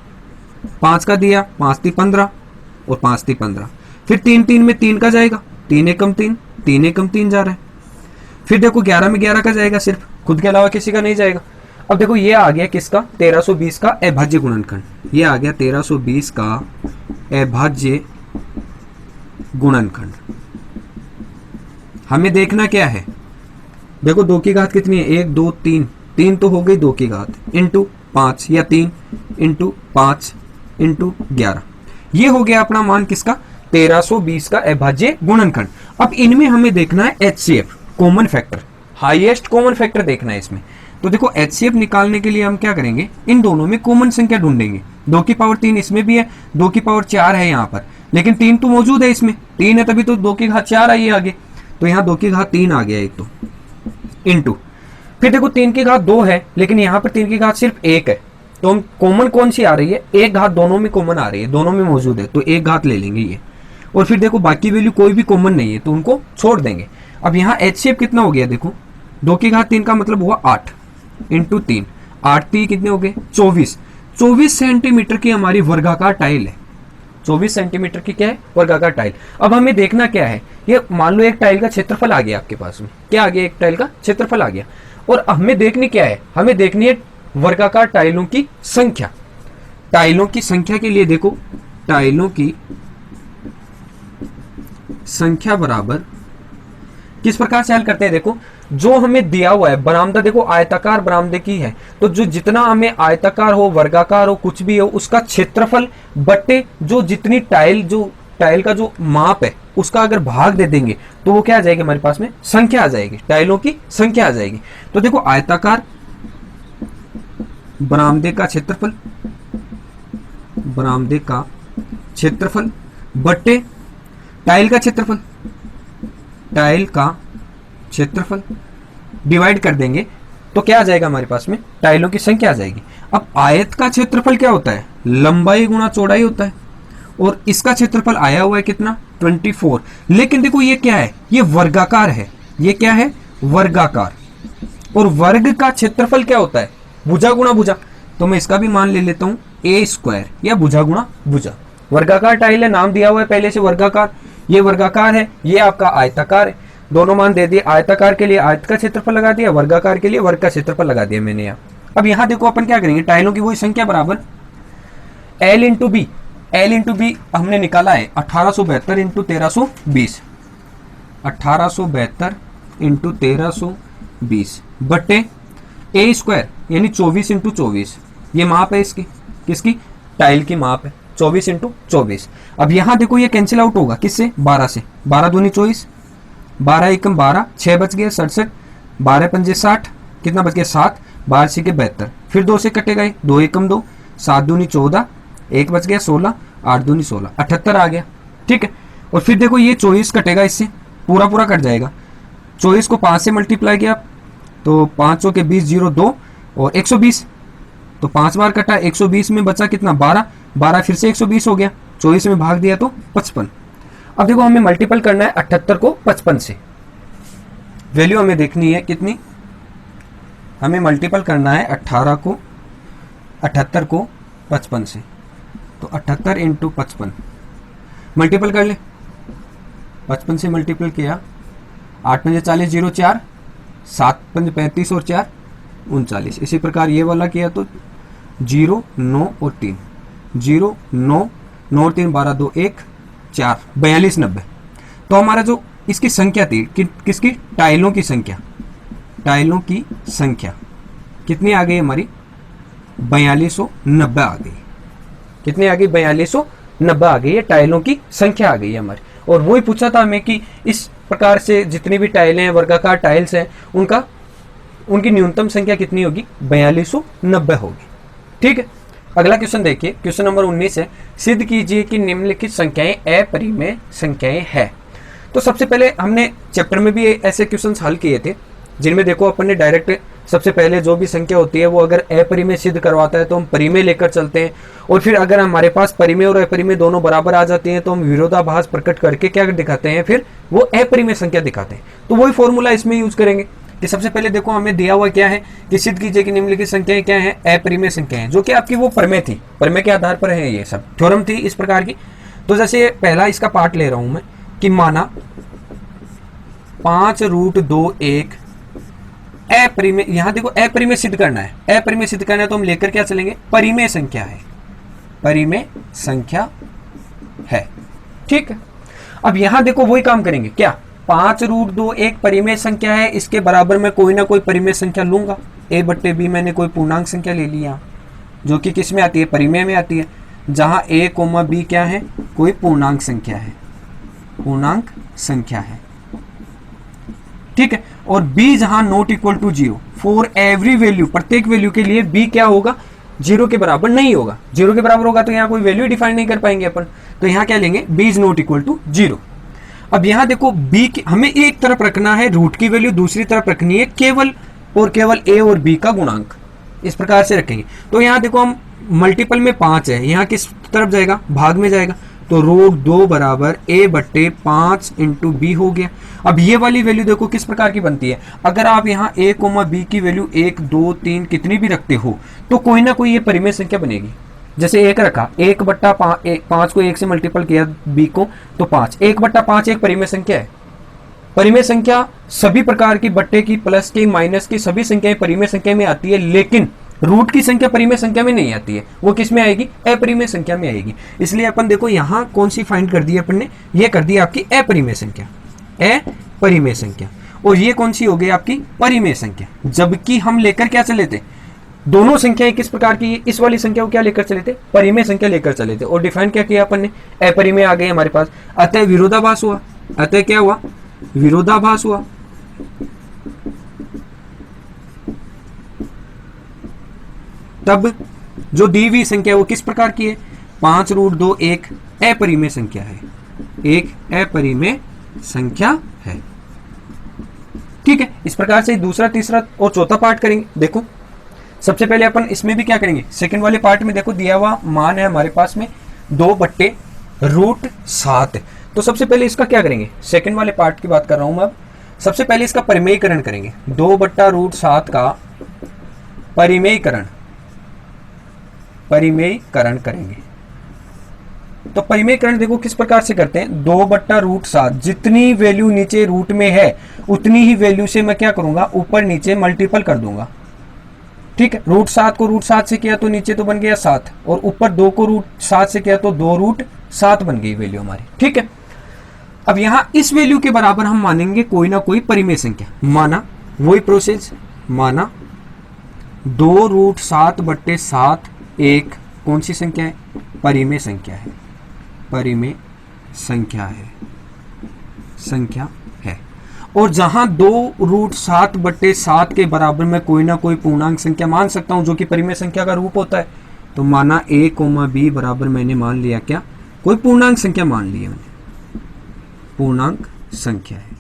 5 का दिया, 5 3 15 और 5 3 15, फिर 3 3 में 3 का जाएगा, 3 1 कम 3, 3 1 कम 3 जा रहा है। फिर देखो 11 में 11 का जाएगा, सिर्फ खुद के अलावा किसी का नहीं जाएगा। अब देखो ये आ गया किसका? 1320 का अभाज्य गुणनखंड, ये आ गया 1320 का अभाज्य गुणनखंड। हमें देखना क्या है? देखो 2 की घात कितनी है? 1 2 3, 3 तो हो गई 2 की घात इंटू 5 या 3 इंटू 5 इंटू 11, ये हो गया अपना मान किसका? 1320 का अभाज्य गुणनखंड। अब इनमें हमें देखना है HCF common factor, highest common factor देखना है इसमें। तो देखो HCF निकालने के लिए हम क्या करेंगे? इन दोनों में कॉमन संख्या ढूंढेंगे। 2 की पावर 3 इसमें भी है, 2 की पावर 4 है यहाँ पर, लेकिन 3 तो मौजूद है इसमें, 3 है तभी तो 2 की घात 4 आई है आगे, तो यहाँ 2 की घात 3 आ गया एक तो, इंटू फिर देखो 3 की घात 2 है, लेकिन यहाँ पर 3 की घात सिर्फ 1 है, तो हम कॉमन कौन सी आ रही है? एक घात दोनों में कॉमन आ रही है, दोनों में मौजूद है, तो एक घात ले लेंगे ये। और फिर देखो बाकी वैल्यू कोई भी कॉमन नहीं है तो उनको छोड़ देंगे। अब यहाँ HCF कितना हो गया? देखो 2 की घात 3 का मतलब हुआ 8 इंटू 3, 8 3 कितने हो गए? 24। 24 सेंटीमीटर की हमारी वर्गाकार टाइल है। 24 सेंटीमीटर की क्या है? वर्गाकार टाइल। अब हमें देखना क्या है? ये मान लो एक टाइल का क्षेत्रफल आ गया आपके पास में, क्या आ गया? एक टाइल का क्षेत्रफल आ गया, और हमें देखनी क्या है? हमें देखनी है वर्गाकार टाइलों की संख्या। टाइलों की संख्या के लिए देखो, टाइलों की संख्या बराबर किस प्रकार से हल करते हैं? देखो जो हमें दिया हुआ है बरामदा, देखो आयताकार बरामदे की है, तो जो जितना हमें आयताकार हो, वर्गाकार हो, कुछ भी हो, उसका क्षेत्रफल बट्टे जो जितनी टाइल का जो माप है उसका अगर भाग दे देंगे तो वो क्या आ जाएगी? हमारे पास में संख्या आ जाएगी, टाइलों की संख्या आ जाएगी। तो देखो आयताकार बरामदे का क्षेत्रफल, बरामदे का क्षेत्रफल बट्टे टाइल का क्षेत्रफल, टाइल का क्षेत्रफल डिवाइड कर देंगे तो क्या आ जाएगा? हमारे पास में टाइलों की संख्या आ जाएगी। अब आयत का क्षेत्रफल क्या होता है? लंबाई गुणा चौड़ाई होता है, और इसका क्षेत्रफल आया हुआ है कितना? 24। लेकिन देखो ये क्या है? ये वर्गाकार है। ये क्या है? वर्गाकार। और वर्ग का क्षेत्रफल क्या होता है? भुजा गुणा भुजा। तो मैं इसका भी मान ले लेता हूं A² या भुजा गुणा भुजा। वर्गाकार टाइल है, नाम दिया हुआ है पहले से वर्गाकार, ये वर्गाकार है, ये आपका आयताकार है, दोनों मान दे दिए। आयताकार के लिए आयत का क्षेत्रफल लगा दिया, वर्गाकार के लिए वर्ग का क्षेत्रफल लगा दिया मैंने यहाँ। अब यहाँ देखो अपन क्या करेंगे? टाइलों की वही संख्या बराबर L into B. L into B हमने निकाला है 1872 इंटू 1320, 1872 इंटू 1320 बट्टे A² यानी 24 इंटू 24, ये माप है इसकी, किसकी? टाइल की माप है, 24 इंटू 24। अब यहाँ देखो ये कैंसिल आउट होगा किससे? 12 से। 12 दूनी 24, 12 एकम 12, 6 बच गए 67, 12 पंजे 60, कितना बच गया? 7, 12 से 72, फिर 2 से कटे गए, 2 एकम 2, 7 दूनी 14, 1 बच गया 16, 8 दूनी 16, 78 आ गया। ठीक है, और फिर देखो ये 24 कटेगा इससे, पूरा पूरा कट जाएगा। 24 को 5 से मल्टीप्लाई किया तो 5 के 20, 0 2 और 120, तो 5 बार कटा, 120 में बचा कितना? 12, 12 फिर से 120 हो गया, 24 में भाग दिया तो 55। अब देखो हमें मल्टीपल करना है 78 को 55 से, वैल्यू हमें देखनी है कितनी? हमें मल्टीपल करना है 78 को 55 से, तो 78 इंटू 55 मल्टीपल कर ले। 55 से मल्टीपल किया, 8 पंजे 40, 0 4, 7 पंजे 35 और 4 39। इसी प्रकार ये वाला किया तो 0 9 और 3, 0 9 9 और 3 12 2 1 4 42 90। तो हमारा जो इसकी संख्या थी किसकी, टाइलों की संख्या, टाइलों की संख्या कितनी आ गई हमारी 4290 आ गई। कितनी आ गई 4290 आ गई है, टाइलों की संख्या आ गई है हमारी। और वही पूछा था हमें कि इस प्रकार से जितनी भी टाइलें हैं, वर्गाकार टाइल्स हैं, उनकी न्यूनतम संख्या कितनी होगी 4290 होगी। ठीक है, अगला क्वेश्चन देखिए, क्वेश्चन नंबर 19 है, सिद्ध कीजिए कि निम्नलिखित संख्याएं अपरिमेय संख्याएं हैं। तो सबसे पहले हमने चैप्टर में भी ऐसे क्वेश्चंस हल किए थे जिनमें देखो अपन ने डायरेक्ट सबसे पहले जो भी संख्या होती है वो अगर अपरिमेय सिद्ध करवाता है तो हम परिमेय लेकर चलते हैं, और फिर अगर हमारे पास परिमेय और अपरिमेय दोनों बराबर आ जाते हैं तो हम विरोधाभास प्रकट करके क्या दिखाते हैं, फिर वो अपरिमेय संख्या दिखाते हैं। तो वही फॉर्मूला इसमें यूज करेंगे कि सबसे पहले देखो हमें दिया हुआ क्या है कि सिद्ध कीजिए कि निम्नलिखित संख्याएं क्या है, अपरिमेय संख्याएं, जो कि आपकी वो प्रमेय थी, प्रमेय के आधार पर है, ये सब थ्योरम थी इस प्रकार की। तो जैसे पहला इसका पार्ट ले रहा हूं मैं कि माना 5√2 अपरिमेय, यहां देखो अपरिमेय सिद्ध करना है, अपरिमेय सिद्ध करना है तो हम लेकर क्या चलेंगे, परिमेय संख्या है, परिमेय संख्या है। ठीक है, अब यहां देखो वही काम करेंगे, क्या 5√2 एक परिमेय संख्या है, इसके बराबर में कोई ना कोई परिमेय संख्या लूंगा, a/b मैंने कोई पूर्णांक संख्या ले लिया जो कि किस में आती है, परिमेय में आती है, जहां a, b क्या है, कोई पूर्णांक संख्या है, पूर्णांक संख्या है। ठीक है, और b जहां not equal to 0 for every value, प्रत्येक वैल्यू के लिए b क्या होगा, 0 के बराबर नहीं होगा। 0 के बराबर होगा तो यहां कोई वैल्यू डिफाइन नहीं कर पाएंगे अपन, तो यहां क्या लेंगे, b is not equal to 0। अब यहां देखो b की हमें एक तरफ रखना है रूट की वैल्यू, दूसरी तरफ रखनी है केवल और केवल a और b का गुणांक, इस प्रकार से रखेंगे। तो यहां देखो हम मल्टीपल में 5 है, यहां किस तरफ जाएगा, भाग में जाएगा, तो √2 बराबर a/5 इंटू b हो गया। अब ये वाली वैल्यू देखो किस प्रकार की बनती है, अगर आप यहाँ a, b की वैल्यू 1 2 3 कितनी भी रखते हो तो कोई ना कोई ये परिमेय संख्या बनेगी। जैसे 1 रखा, 1/5 को 1 से मल्टीपल किया b को तो 5, 1/5 एक परिमेय संख्या है। परिमेय संख्या सभी प्रकार की, बट्टे की, प्लस की, माइनस की, सभी संख्याएं परिमेय संख्या में आती है, लेकिन रूट की संख्या परिमेय संख्या में नहीं आती है, वो किस में आएगी, अपरिमेय संख्या में आएगी। इसलिए अपन देखो यहां कौन सी फाइंड कर दी अपन ने, ये कर दी आपकी अपरिमेय संख्या, अपरिमेय संख्या, और ये कौन सी हो गई आपकी परिमेय संख्या। जबकि हम लेकर क्या चले थे, दोनों संख्याएं किस प्रकार की, इस वाली संख्या को क्या लेकर चले थे, परिमेय संख्या लेकर चले थे, और डिफाइन क्या किया अपन ने, अपरिमेय आ गए हमारे पास। अतः विरोधाभास हुआ, अतः क्या हुआ, विरोधाभास हुआ। तब जो दी हुई संख्या वो किस प्रकार की है, 5√2 एक अपरिमेय संख्या है, एक अपरिमेय संख्या है। ठीक है, इस प्रकार से दूसरा, तीसरा और चौथा पार्ट करेंगे। देखो सबसे पहले अपन इसमें भी क्या करेंगे, सेकंड वाले पार्ट में देखो दिया हुआ मान है हमारे पास में 2/√7। तो सबसे पहले इसका क्या करेंगे, सेकंड वाले पार्ट की बात कर रहा हूं मैं। अब सबसे पहले इसका परिमेयकरण करेंगे, 2/√7 का परिमेयकरण करेंगे। तो परिमेयकरण देखो किस प्रकार से करते हैं, 2/√7 जितनी वैल्यू नीचे रूट में है उतनी ही वैल्यू से मैं क्या करूंगा, ऊपर नीचे मल्टीपल कर दूंगा। ठीक है, √7 को √7 से किया तो नीचे तो बन गया 7, और ऊपर 2 को √7 से किया तो 2√7 बन गई वैल्यू हमारी। ठीक है, अब यहां इस वैल्यू के बराबर हम मानेंगे कोई ना कोई परिमेय संख्या। माना वही प्रोसेस, माना 2√7/7 एक कौन सी संख्या है, परिमेय संख्या है, परिमेय संख्या है, संख्या है। और जहां 2√7/7 के बराबर में कोई ना कोई पूर्णांक संख्या मान सकता हूं जो कि परिमेय संख्या का रूप होता है, तो माना a, b बराबर मैंने मान लिया क्या, कोई पूर्णांक संख्या मान लिया मैंने, पूर्णांक संख्या है,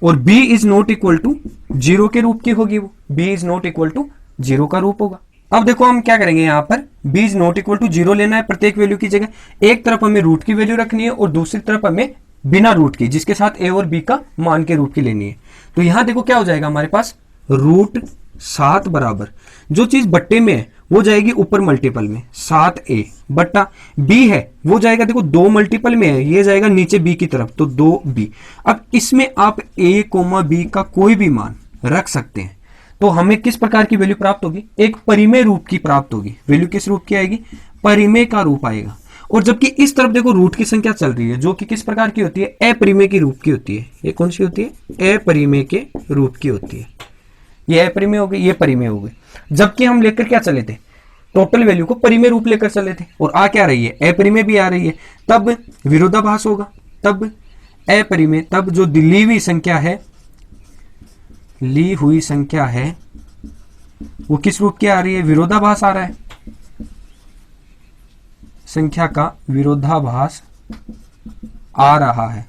और b is not equal to 0 के रूप की होगी, वो b is not equal to 0 का रूप होगा। अब देखो हम क्या करेंगे, यहां पर b is not equal to 0 लेना है प्रत्येक वैल्यू की जगह, एक तरफ हमें रूट की वैल्यू रखनी है और दूसरी तरफ हमें बिना रूट की, जिसके साथ a और b का मान के रूप की लेनी है। तो यहां देखो क्या हो जाएगा हमारे पास, √7 बराबर जो चीज बट्टे में है वो जाएगी ऊपर मल्टीपल में, 7a बट्टा b है वो जाएगा, देखो 2 मल्टीपल में है, ये जाएगा नीचे b की तरफ तो 2b। अब इसमें आप a, b का कोई भी मान रख सकते हैं। तो हमें किस प्रकार की वैल्यू प्राप्त होगी? एक परिमेय रूप की प्राप्त होगी। वैल्यू किस रूप की आएगी? परिमेय का रूप आएगा। और जबकि इस तरफ देखो रूट की संख्या चल रही है जो कि किस प्रकार की होती है? अपरिमेय के रूप की होती है। ये कौन सी होती है? अपरिमेय के रूप की होती है। ये अपरिमेय हो गई, ये परिमेय हो गई। जबकि हम लेकर क्या चले थे? टोटल वैल्यू को परिमेय रूप लेकर चले थे, और आ क्या रही है? अपरिमेय भी आ रही है। तब विरोधाभास होगा, तब अपरिमेय, तब जो ली हुई संख्या है, ली हुई संख्या है वो किस रूप की आ रही है? विरोधाभास आ रहा है। संख्या का विरोधाभास आ रहा है।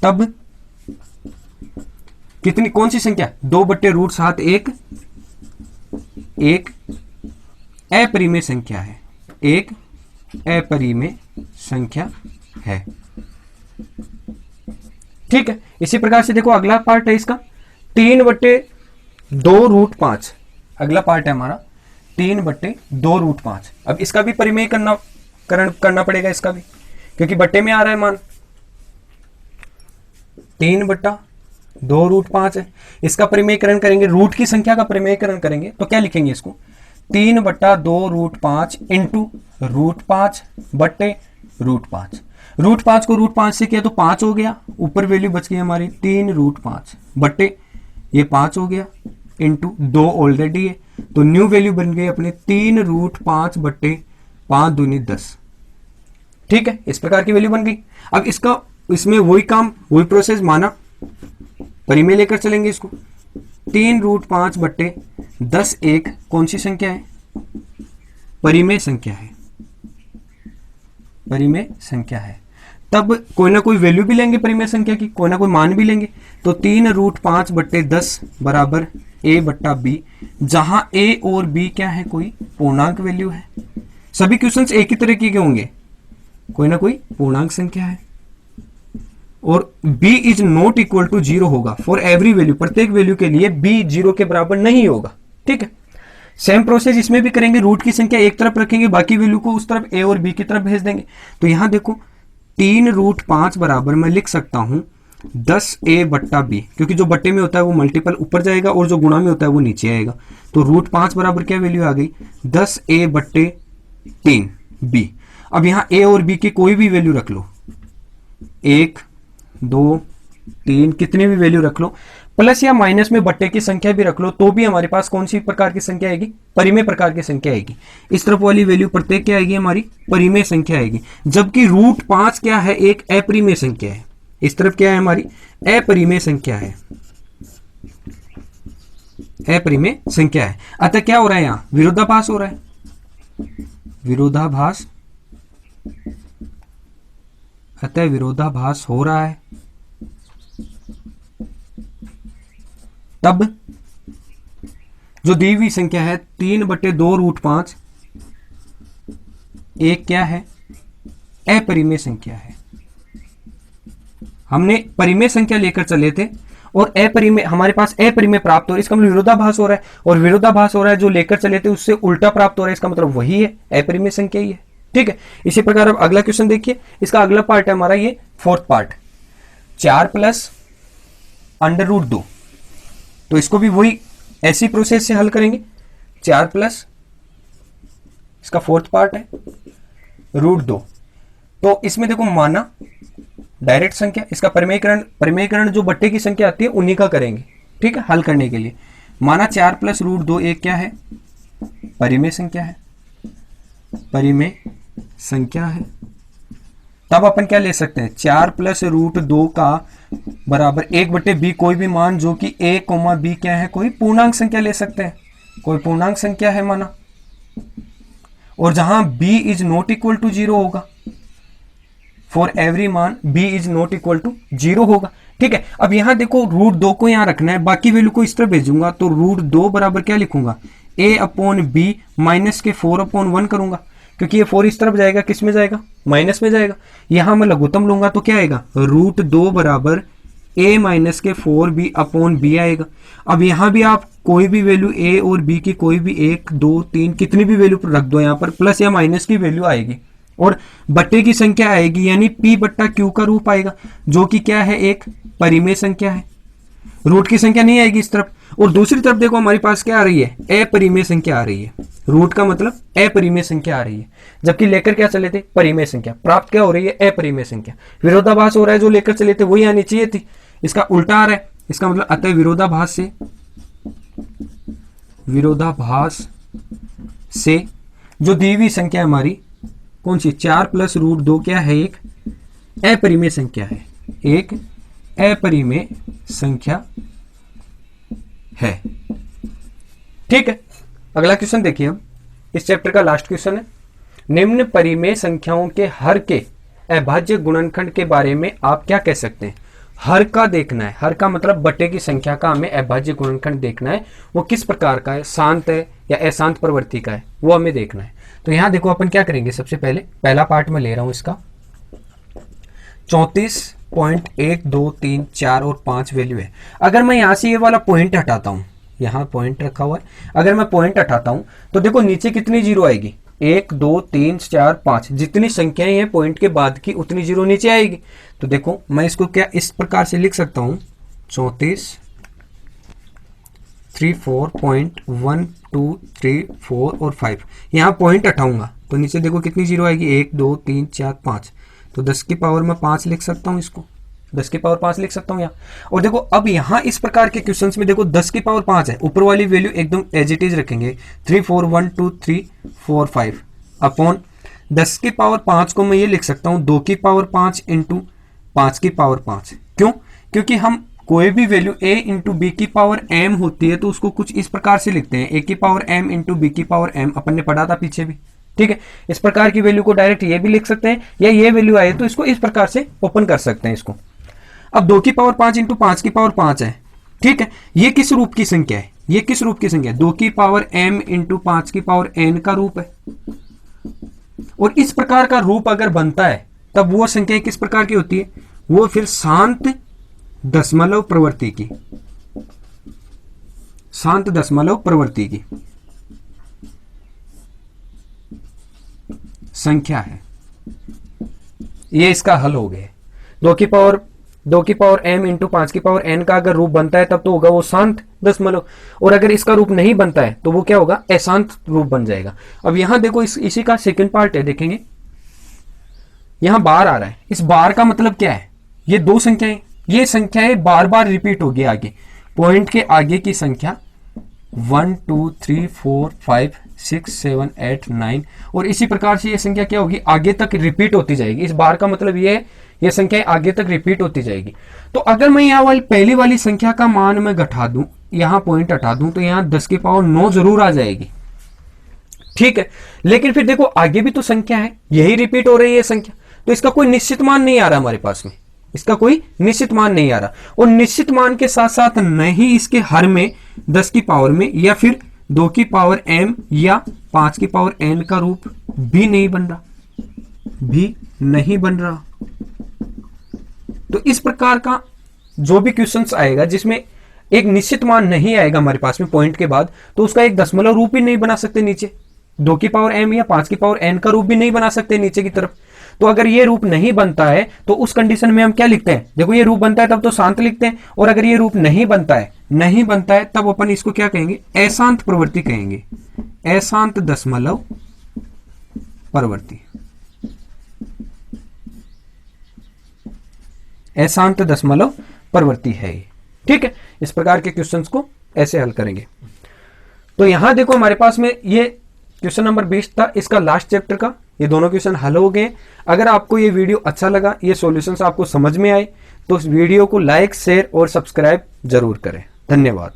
तब कितनी, कौन सी संख्या? 2/√7 एक अपरिमेय संख्या है, एक अपरिमेय संख्या है। ठीक है। इसी प्रकार से देखो अगला पार्ट है इसका 3/2√5। अगला पार्ट है हमारा 3/2√5। अब इसका भी परिमेय करना पड़ेगा इसका भी, क्योंकि बट्टे में आ रहा है मान। 3/2√5 है। इसका परिमेयकरण करेंगे, रूट की संख्या का परिमेयकरण करेंगे तो क्या लिखेंगे इसको? 3/2√5 इंटू √5/√5। √5 को √5 से किया तो 5 हो गया, ऊपर वैल्यू बच गई हमारी 3√5 बट्टे ये 5 हो गया, इंटू 2 ऑलरेडी है, तो न्यू वैल्यू बन गई अपने 3√5/5 दूनी 10। ठीक है, इस प्रकार की वैल्यू बन गई। अब इसमें वही काम, वही प्रोसेस, माना परिमेय लेकर चलेंगे इसको। 3√5/10 एक कौन सी संख्या है? परिमेय संख्या है, परिमेय संख्या है। तब कोई ना कोई वैल्यू भी लेंगे परिमेय संख्या की, कोई ना कोई मान भी लेंगे। तो 3√5/10 बराबर a/b, जहां a और b क्या है? कोई पूर्णांक वैल्यू है। सभी क्वेश्चंस एक ही तरह के होंगे, कोई ना कोई पूर्णांक संख्या है। और b is not equal to 0 होगा फॉर एवरी वैल्यू, प्रत्येक वैल्यू के लिए b 0 के बराबर नहीं होगा। ठीक है। सेम प्रोसेस इसमें भी करेंगे, रूट की संख्या एक तरफ रखेंगे, बाकी वैल्यू को उस तरफ a और b की तरफ भेज देंगे। तो यहां देखो 3√5 बराबर मैं लिख सकता हूं 10a/b, क्योंकि जो बट्टे में होता है वो मल्टीपल ऊपर जाएगा और जो गुणा में होता है वो नीचे आएगा। तो √5 बराबर क्या वैल्यू आ गई? 10a/3b। अब यहां a और b की कोई भी वैल्यू रख लो, 1 2 3, कितनी भी वैल्यू रख लो, प्लस या माइनस में बट्टे की संख्या भी रख लो, तो भी हमारे पास कौन सी प्रकार की संख्या आएगी? परिमेय प्रकार की संख्या आएगी। इस तरफ वाली वैल्यू प्रत्येक क्या आएगी? हमारी परिमेय संख्या आएगी। जबकि √5 क्या है? एक अपरिमेय संख्या है। इस तरफ क्या है? हमारी अपरिमेय संख्या है, अपरिमेय संख्या है। अतः क्या हो रहा है? यहां विरोधाभास हो रहा है, विरोधाभास, अतः विरोधाभास हो रहा है। तब जो दी हुई संख्या है 3/2√5 एक क्या है? अपरिमेय संख्या है। हमने परिमेय संख्या लेकर चले थे और अपरिमेय, हमारे पास अपरिमेय प्राप्त हो रहा है, इसका मतलब विरोधाभास हो रहा है। और विरोधाभास हो रहा है, जो लेकर चले थे उससे उल्टा प्राप्त हो रहा है, इसका मतलब वही है, अपरिमेय संख्या ही है। ठीक है। इसी प्रकार अब अगला क्वेश्चन देखिए, इसका अगला पार्ट है हमारा ये 4th पार्ट, 4 + √2। तो इसको भी वही ऐसी प्रोसेस से हल करेंगे। 4 प्लस, इसका 4th पार्ट है √2। तो इसमें देखो माना डायरेक्ट संख्या, इसका परिमेयकरण जो बट्टे की संख्या आती है उन्हीं का करेंगे। ठीक है, हल करने के लिए माना 4 + √2 एक क्या है? परिमेय संख्या है, परिमेय संख्या है। तब अपन क्या ले सकते हैं? 4 + √2 का बराबर 1/b, कोई भी मान जो कि a, b क्या है? कोई पूर्णांक संख्या ले सकते हैं, कोई पूर्णांक संख्या है माना, और जहां b is not equal to 0 होगा, फॉर एवरी मान b is not equal to 0 होगा। ठीक है। अब यहां देखो √2 को यहां रखना है, बाकी वैल्यू को इस तरह भेजूंगा, तो √2 बराबर क्या लिखूंगा? a/b माइनस के 4/1 करूंगा, क्योंकि ये 4 इस तरफ जाएगा, किस में जाएगा? माइनस में जाएगा। यहां मैं लघुत्तम लूंगा तो क्या आएगा? √2 बराबर a माइनस के 4b/b आएगा। अब यहां भी आप कोई भी वैल्यू a और b की कोई भी 1 2 3 कितनी भी वैल्यू रख दो, यहां पर प्लस या माइनस की वैल्यू आएगी और बट्टे की संख्या आएगी, यानी p/q का रूप आएगा, जो कि क्या है? एक परिमेय संख्या है। रूट की संख्या नहीं आएगी इस तरफ। और दूसरी तरफ देखो हमारी पास क्या आ रही है, अपरिमेय संख्या आ रही है। रूट का मतलब अपरिमेय संख्या आ रही है, जबकि लेकर क्या चले थे, परिमेय संख्या। प्राप्त क्या हो रही है, अपरिमेय संख्या। विरोधाभास हो रहा है, जो लेकर चले थे वही आनी चाहिए थी, इसका उल्टा आ रहा है। इसका मतलब अतः विरोधाभास से जो दी हुई संख्या हमारी कौन सी, 4 प्लस रूट 2 क्या है, एक अपरिमेय संख्या है, एक अपरिमेय संख्या है। ठीक है, अगला क्वेश्चन देखिए। हम इस चैप्टर का लास्ट क्वेश्चन है, निम्न परिमेय संख्याओं के हर के अभाज्य गुणनखंड के बारे में आप क्या कह सकते हैं। हर का देखना है, हर का मतलब बटे की संख्या का हमें अभाज्य गुणनखंड देखना है, वो किस प्रकार का है, शांत है या अशांत प्रवृत्ति का है, वो हमें देखना है। तो यहां देखो अपन क्या करेंगे, सबसे पहले पहला पार्ट में ले रहा हूं इसका 34.1234 और 5 वैल्यू है। अगर मैं यहां से ये वाला पॉइंट हटाता हूं, यहां पॉइंट रखा हुआ है, अगर मैं पॉइंट हटाता हूं तो देखो नीचे कितनी जीरो आएगी, 1 2 3 4 5, जितनी संख्याएं हैं पॉइंट के बाद की उतनी जीरो नीचे आएगी। तो देखो मैं इसको क्या इस प्रकार से लिख सकता हूं, 34.1234 और 5, यहां पॉइंट हटाऊंगा तो नीचे देखो कितनी जीरो आएगी, 1 2 3 4 5, तो 10 की पावर में 5 लिख सकता हूं, इसको 10 की पावर 5 लिख सकता हूं यहाँ। और देखो अब यहाँ इस प्रकार के क्वेश्चंस में देखो 10 की पावर 5 है, ऊपर वाली वैल्यू एकदम एज इट इज रखेंगे, 3 4 1 2 3 4 5 अपॉन 10 की पावर 5 को मैं ये लिख सकता हूँ 2 की पावर 5 इंटू 5 की पावर 5। क्यों, क्योंकि हम कोई भी वैल्यू a इंटू बी की पावर m होती है तो उसको कुछ इस प्रकार से लिखते हैं, a की पावर m इंटू बी की पावर m, अपन ने पढ़ा था पीछे भी। ठीक है, इस प्रकार की वैल्यू को डायरेक्ट ये भी लिख सकते हैं, या ये वैल्यू आए तो इसको इस प्रकार से ओपन कर सकते हैं इसको। अब 2 की पावर 5 इंटू 5 की पावर 5 है। ठीक है, ये किस रूप की संख्या है, ये किस रूप की संख्या है, 2 की पावर m इंटू 5 की पावर n का रूप है। और इस प्रकार का रूप अगर बनता है तब वो संख्या किस प्रकार की होती है, वो फिर शांत दशमलव प्रवृत्ति की, शांत दशमलव प्रवृत्ति की संख्या है। ये इसका हल हो गया। 2 की पावर m इंटू 5 की पावर n का अगर रूप बनता है तब तो होगा वो शांत दशमलव, और अगर इसका रूप नहीं बनता है तो वो क्या होगा, अशांत रूप बन जाएगा। अब यहां देखो इसी का सेकंड पार्ट है, देखेंगे यहां बार आ रहा है, इस बार का मतलब क्या है, ये दो संख्याएं, ये संख्याएं बार बार रिपीट होगी आगे, पॉइंट के आगे की संख्या 1 2 3 4 5 6 7 8 9, और इसी प्रकार से ये संख्या क्या होगी, आगे तक रिपीट होती जाएगी। इस बार का मतलब ये है ये संख्या आगे तक रिपीट होती जाएगी। तो अगर मैं यहाँ वाली पहली वाली संख्या का मान मैं घटा दूं, यहाँ पॉइंट हटा दूं, तो यहाँ 10 की पावर 9 जरूर आ जाएगी। ठीक है, लेकिन फिर देखो आगे भी तो संख्या है, यही रिपीट हो रही है संख्या, तो इसका कोई निश्चित मान नहीं आ रहा हमारे पास में, इसका कोई निश्चित मान नहीं आ रहा। और निश्चित मान के साथ साथ नहीं इसके हर में 10 की पावर में या फिर 2 की पावर m या 5 की पावर n का रूप भी नहीं बन रहा, भी नहीं बन रहा। तो इस प्रकार का जो भी क्वेश्चंस आएगा जिसमें एक निश्चित मान नहीं आएगा हमारे पास में पॉइंट के बाद, तो उसका एक दशमलव रूप भी नहीं बना सकते नीचे, 2 की पावर m या 5 की पावर n का रूप भी नहीं बना सकते नीचे की तरफ। तो अगर ये रूप नहीं बनता है तो उस कंडीशन में हम क्या लिखते हैं, देखो ये रूप बनता है तब तो शांत लिखते हैं, और अगर ये रूप नहीं बनता है तब अपन इसको क्या कहेंगे, अशांत प्रवृत्ति कहेंगे, अशांत दशमलव प्रवृत्ति, अशांत दशमलव प्रवृत्ति है ये। ठीक है, इस प्रकार के क्वेश्चंस को ऐसे हल करेंगे। तो यहां देखो हमारे पास में ये क्वेश्चन नंबर 20 था, इसका लास्ट चैप्टर का ये दोनों क्वेश्चन हल हो गए। अगर आपको ये वीडियो अच्छा लगा, ये सॉल्यूशंस आपको समझ में आए, तो इस वीडियो को लाइक शेयर और सब्सक्राइब जरूर करें। धन्यवाद।